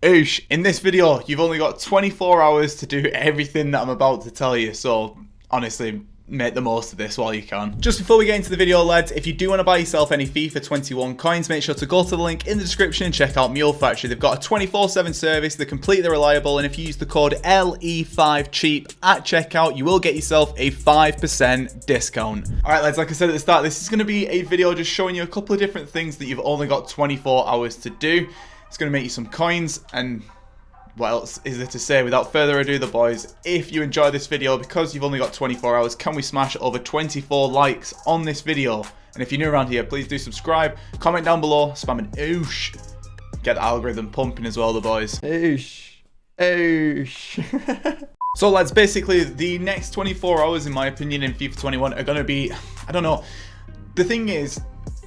Oosh, in this video, you've only got 24 hours to do everything that I'm about to tell you, so honestly, make the most of this while you can. Just before we get into the video, lads, if you do want to buy yourself any FIFA 21 coins, make sure to go to the link in the description and check out Mule Factory. They've got a 24/7 service, they're completely reliable, and if you use the code LE5CHEAP at checkout, you will get yourself a 5% discount. Alright lads, like I said at the start, this is going to be a video just showing you a couple of different things that you've only got 24 hours to do. It's going to make you some coins, and what else is there to say? Without further ado, the boys, if you enjoy this video, because you've only got 24 hours, can we smash over 24 likes on this video? And if you're new around here, please do subscribe, comment down below, spam an oosh. Get the algorithm pumping as well, the boys. Oosh. Oosh. So lads, basically the next 24 hours, in my opinion, in FIFA 21 are going to be, I don't know. The thing is,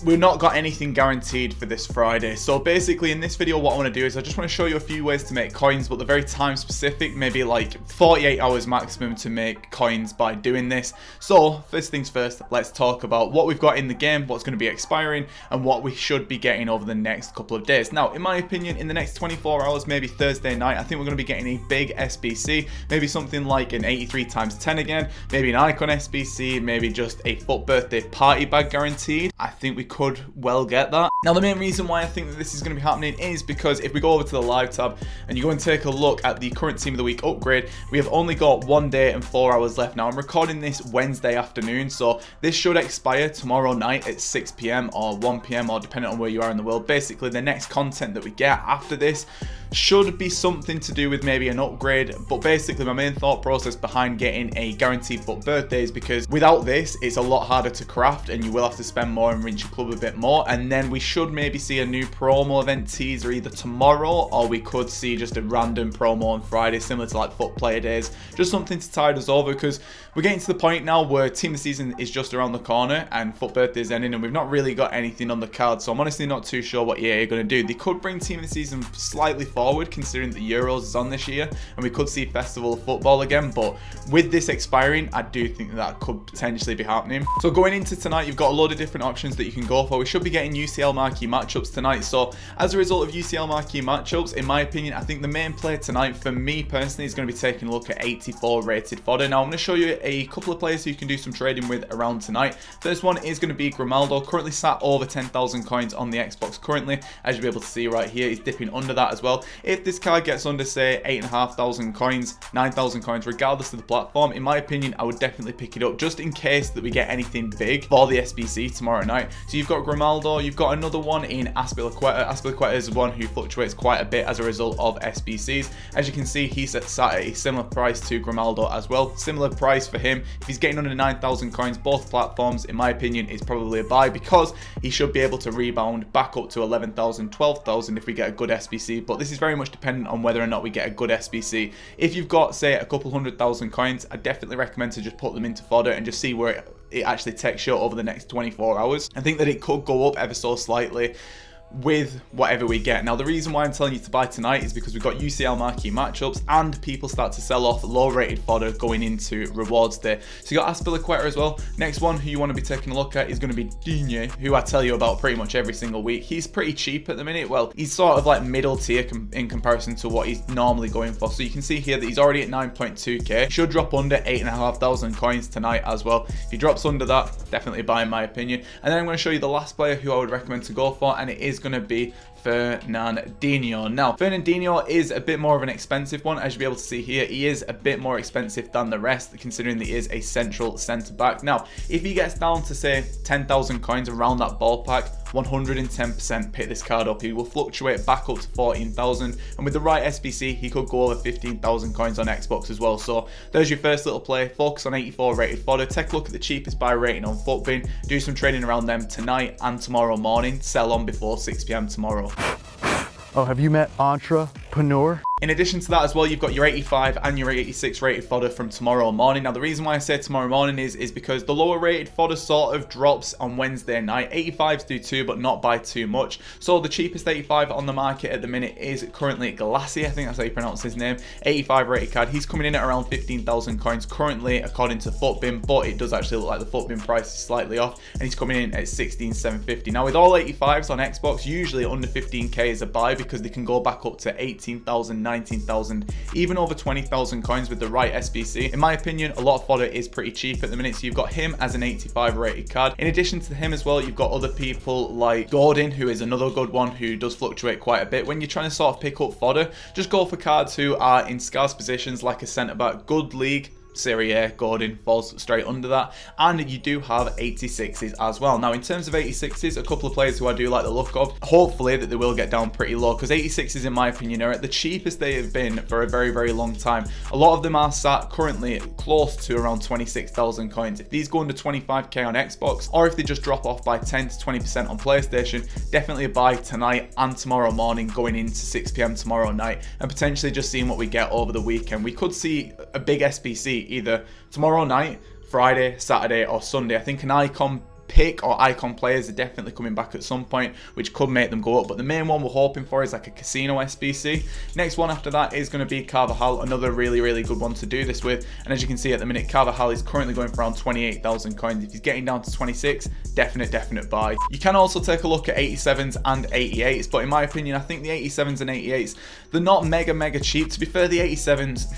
we've not got anything guaranteed for this Friday. So basically in this video, what I want to do is I just want to show you a few ways to make coins, but they're very time specific, maybe like 48 hours maximum to make coins by doing this. So first things first, let's talk about what we've got in the game, what's going to be expiring, and what we should be getting over the next couple of days. Now, in my opinion, in the next 24 hours, maybe Thursday night, I think we're going to be getting a big SBC, maybe something like an 83x10 again, maybe an icon SBC, maybe just a FUT Birthday party bag guaranteed. I think we could well get that. Now, the main reason why I think that this is going to be happening is because if we go over to the live tab and you go and take a look at the current team of the week upgrade, we have only got 1 day and 4 hours left. Now, I'm recording this Wednesday afternoon, so this should expire tomorrow night at 6 PM or 1 PM, or depending on where you are in the world. Basically, the next content that we get after this should be something to do with maybe an upgrade, but basically my main thought process behind getting a guaranteed FUT birthday is because without this, it's a lot harder to craft and you will have to spend more and reach your club a bit more. And then we should maybe see a new promo event teaser either tomorrow, or we could see just a random promo on Friday, similar to like FUT Player Days, just something to tide us over, because we're getting to the point now where team of the season is just around the corner and FUT birthday is ending and we've not really got anything on the card. So I'm honestly not too sure what EA are going to do. They could bring team of the season slightly forward, considering the Euros is on this year, and we could see Festival of Football again. But with this expiring, I do think that could potentially be happening. So going into tonight, you've got a load of different options that you can go for. We should be getting UCL marquee matchups tonight. So as a result of UCL marquee matchups, in my opinion, I think the main play tonight for me personally is going to be taking a look at 84 rated fodder. Now I'm going to show you a couple of players who you can do some trading with around tonight. First one is going to be Grimaldo, currently sat over 10,000 coins on the Xbox currently. As you'll be able to see right here, he's dipping under that as well. If this card gets under, say, 8,500 coins, 9,000 coins, regardless of the platform, in my opinion, I would definitely pick it up just in case that we get anything big for the SBC tomorrow night. So you've got Grimaldo, you've got another one in Azpilicueta. Azpilicueta is one who fluctuates quite a bit as a result of SBCs. As you can see, he's sat at a similar price to Grimaldo as well. Similar price for him. If he's getting under 9,000 coins, both platforms, in my opinion, is probably a buy, because he should be able to rebound back up to 11,000, 12,000 if we get a good SBC. But this is very much dependent on whether or not we get a good SBC. If you've got, say, a couple 100,000 coins, I definitely recommend to just put them into fodder and just see where it actually takes you over the next 24 hours. I think that it could go up ever so slightly with whatever we get. Now, the reason why I'm telling you to buy tonight is because we've got UCL marquee matchups and people start to sell off low rated fodder going into rewards day. So you got Azpilicueta as well. Next one who you want to be taking a look at is going to be Digne, who I tell you about pretty much every single week. He's pretty cheap at the minute. Well, he's sort of like middle tier in comparison to what he's normally going for. So you can see here that he's already at 9.2k. Should drop under 8,500 coins tonight as well. If he drops under that, definitely buy in my opinion. And then I'm going to show you the last player who I would recommend to go for, and it is going to be Fernandinho. Now, Fernandinho is a bit more of an expensive one. As you'll be able to see here, he is a bit more expensive than the rest, considering that he is a central centre back. Now, if he gets down to, say, 10,000 coins, around that ballpark, 110% pick this card up. He will fluctuate back up to 14,000, and with the right SBC, he could go over 15,000 coins on Xbox as well. So there's your first little play. Focus on 84 rated fodder. Take a look at the cheapest buy rating on FUTBin. Do some trading around them tonight and tomorrow morning. Sell on before 6 PM tomorrow. Oh, have you met Entrepreneur? In addition to that as well, you've got your 85 and your 86 rated fodder from tomorrow morning. Now the reason why I say tomorrow morning is because the lower rated fodder sort of drops on Wednesday night. 85s do too, but not by too much. So the cheapest 85 on the market at the minute is currently Galassi, I think that's how you pronounce his name. 85 rated card. He's coming in at around 15,000 coins currently according to FUTBin, but it does actually look like the FUTBin price is slightly off, and he's coming in at 16,750. Now with all 85s on Xbox, usually under 15k is a buy because they can go back up to 18,000, 19,000, even over 20,000 coins with the right SBC. In my opinion, a lot of fodder is pretty cheap at the minute, so you've got him as an 85 rated card. In addition to him as well, you've got other people like Gordon, who is another good one who does fluctuate quite a bit. When you're trying to sort of pick up fodder, just go for cards who are in scarce positions like a centre back. Good league, Serie A, Gordon falls straight under that, and you do have 86s as well. Now in terms of 86s, a couple of players who I do like the look of, hopefully that they will get down pretty low, because 86s in my opinion are at the cheapest they have been for a very long time. A lot of them are sat currently close to around 26,000 coins. If these go under 25k on Xbox, or if they just drop off by 10 to 20% on PlayStation, definitely a buy tonight and tomorrow morning going into 6 p.m. tomorrow night, and potentially just seeing what we get over the weekend. We could see a big SBC either tomorrow night, Friday, Saturday, or Sunday. I think an icon pick or icon players are definitely coming back at some point, which could make them go up, but the main one we're hoping for is like a casino SBC. Next one after that is going to be Carvajal, another really good one to do this with, and as you can see at the minute, Carvajal is currently going for around 28,000 coins. If he's getting down to 26, definite buy. You can also take a look at 87s and 88s, but in my opinion, I think the 87s and 88s, they're not mega cheap. To be fair, the 87s,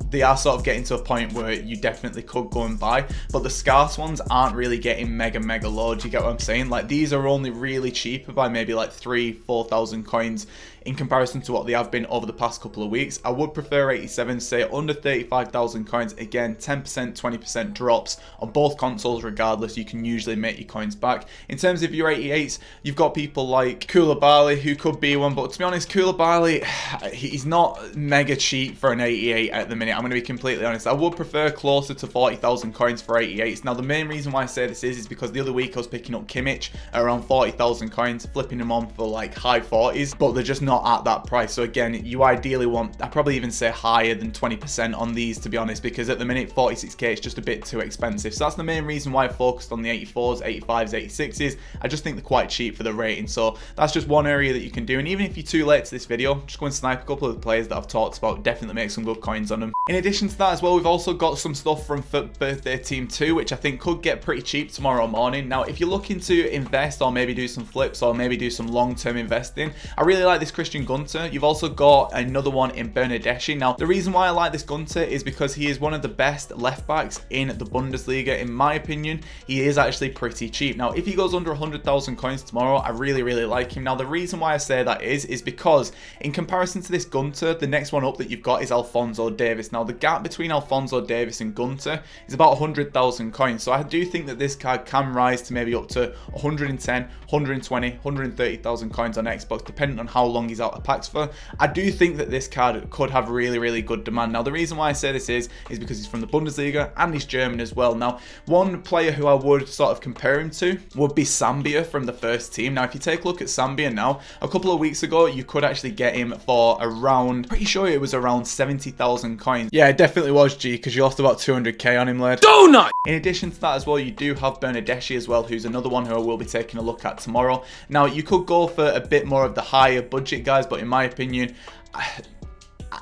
they are sort of getting to a point where you definitely could go and buy, but the scarce ones aren't really getting mega low. Do you get what I'm saying? Like, these are only really cheaper by maybe like 3,000-4,000 coins in comparison to what they have been over the past couple of weeks. I would prefer 87, say under 35,000 coins. Again, 10%, 20% drops on both consoles regardless. You can usually make your coins back. In terms of your 88s, you've got people like Koulibaly who could be one, but to be honest, Koulibaly, he's not mega cheap for an 88 at the minute. I'm going to be completely honest. I would prefer closer to 40,000 coins for 88s. Now, the main reason why I say this is because the other week I was picking up Kimmich at around 40,000 coins, flipping them on for like high 40s, but they're just not at that price. So again, you ideally want, I'd probably even say higher than 20% on these, to be honest, because at the minute 46k is just a bit too expensive. So that's the main reason why I focused on the 84s, 85s, 86s. I just think they're quite cheap for the rating. So that's just one area that you can do. And even if you're too late to this video, just go and snipe a couple of the players that I've talked about. Definitely make some good coins on them. In addition to that as well, we've also got some stuff from FUT Birthday Team 2, which I think could get pretty cheap tomorrow morning. Now, if you're looking to invest or maybe do some flips or maybe do some long-term investing, I really like this Christian Gunter. You've also got another one in Bernardeschi. Now, the reason why I like this Gunter is because he is one of the best left backs in the Bundesliga. In my opinion, he is actually pretty cheap. Now, if he goes under 100,000 coins tomorrow, I really like him. Now, the reason why I say that is because in comparison to this Gunter, the next one up that you've got is Alfonso Davis. Now, the gap between Alfonso Davis and Gunter is about 100,000 coins. So I do think that this card can rise to maybe up to 110, 120, 130,000 coins on Xbox, depending on how long he's out of packs for. I do think that this card could have really good demand. Now, the reason why I say this is because he's from the Bundesliga and he's German as well. Now, one player who I would sort of compare him to would be Sambia from the first team. Now, if you take a look at Sambia now, a couple of weeks ago, you could actually get him for around, pretty sure it was around 70,000 coins. Yeah, it definitely was, G, because you lost about 200k on him, lad. Donut! In addition to that as well, you do have Bernardeschi as well, who's another one who I will be taking a look at tomorrow. Now, you could go for a bit more of the higher budget guys, but in my opinion,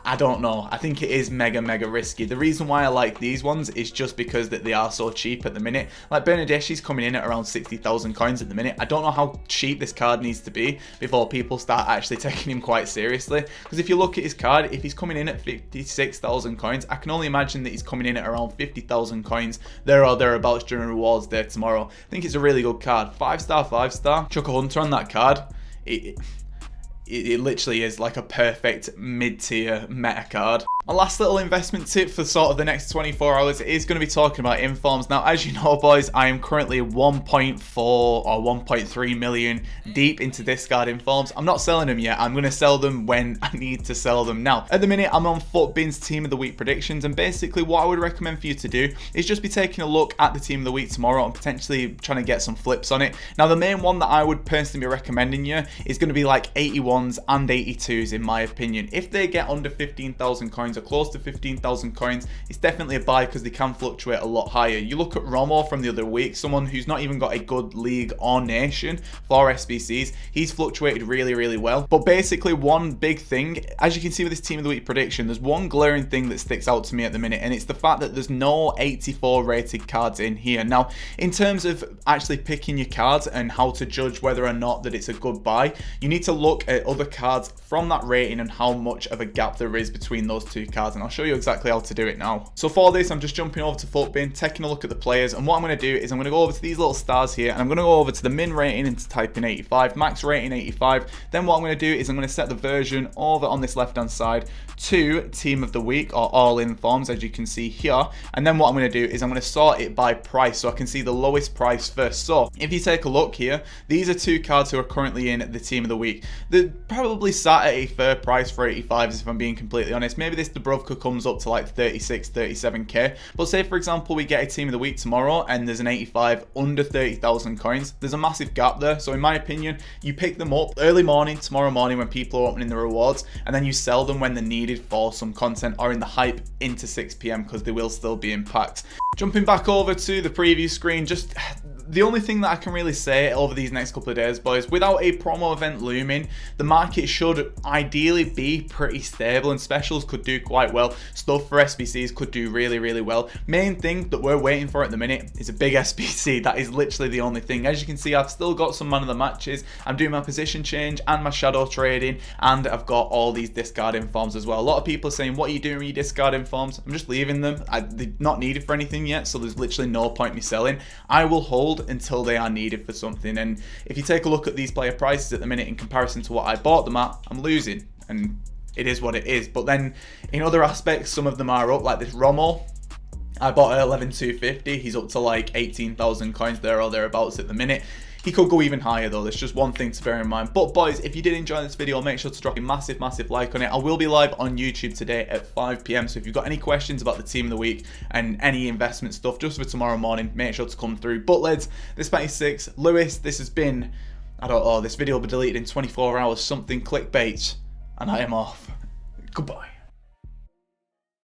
I don't know. I think it is mega risky. The reason why I like these ones is just because that they are so cheap at the minute. Like Bernardeschi's coming in at around 60,000 coins at the minute. I don't know how cheap this card needs to be before people start actually taking him quite seriously. Because if you look at his card, if he's coming in at 56,000 coins, I can only imagine that he's coming in at around 50,000 coins there or thereabouts during rewards day tomorrow. I think it's a really good card. 5-star, 5-star. Chuck a Hunter on that card. It literally is like a perfect mid-tier meta card. My last little investment tip for sort of the next 24 hours is going to be talking about informs. Now, as you know, boys, I am currently 1.4 or 1.3 million deep into discard informs. I'm not selling them yet. I'm going to sell them when I need to sell them. Now, at the minute, I'm on FUTBin's Team of the Week predictions, and basically what I would recommend for you to do is just be taking a look at the Team of the Week tomorrow and potentially trying to get some flips on it. Now, the main one that I would personally be recommending you is going to be like 81 81s and 82s in my opinion. If they get under 15,000 coins or close to 15,000 coins, it's definitely a buy because they can fluctuate a lot higher. You look at Romo from the other week, someone who's not even got a good league or nation for SBCs. He's fluctuated really well. But basically one big thing, as you can see with this team of the week prediction, there's one glaring thing that sticks out to me at the minute, and it's the fact that there's no 84 rated cards in here. Now, in terms of actually picking your cards and how to judge whether or not that it's a good buy, you need to look at other cards from that rating and how much of a gap there is between those two cards, and I'll show you exactly how to do it now. So for this, I'm just jumping over to FUT, taking a look at the players, and what I'm going to do is I'm going to go over to these little stars here, and I'm going to go over to the min rating and type in 85, max rating 85. Then what I'm going to do is I'm going to set the version over on this left hand side to team of the week or all in forms, as you can see here. And then what I'm going to do is I'm going to sort it by price so I can see the lowest price first. So if you take a look here, these are two cards who are currently in the team of the week. They're probably sat at a fair price for 85s if I'm being completely honest. Maybe this Dubrovka comes up to like 36, 37k. But say for example we get a team of the week tomorrow and there's an 85 under 30,000 coins. There's a massive gap there. So in my opinion, you pick them up early morning, tomorrow morning when people are opening the rewards, and then you sell them when they're needed for some content or in the hype into 6 PM because they will still be in packs. Jumping back over to the preview screen, just the only thing that I can really say over these next couple of days, boys, without a promo event looming, the market should ideally be pretty stable and specials could do quite well. Stuff for SBCs could do really well. Main thing that we're waiting for at the minute is a big SBC. That is literally the only thing. As you can see, I've still got some man of the matches. I'm doing my position change and my shadow trading, and I've got all these discarding forms as well. A lot of people are saying, what are you doing with your discarding forms? I'm just leaving them. They're not needed for anything yet, so there's literally no point me selling. I will hold until they are needed for something. And if you take a look at these player prices at the minute in comparison to what I bought them at, I'm losing, and it is what it is. But then in other aspects, some of them are up, like this Romo. I bought at 11,250. He's up to like 18,000 coins there or thereabouts at the minute. He could go even higher though. There's just one thing to bear in mind. But boys, if you did enjoy this video, make sure to drop a massive like on it. I will be live on YouTube today at 5 PM. So if you've got any questions about the team of the week and any investment stuff just for tomorrow morning, make sure to come through. But lads, this is 96. Lewis, this has been, I don't know, this video will be deleted in 24 hours, something clickbait, and I am off. Goodbye.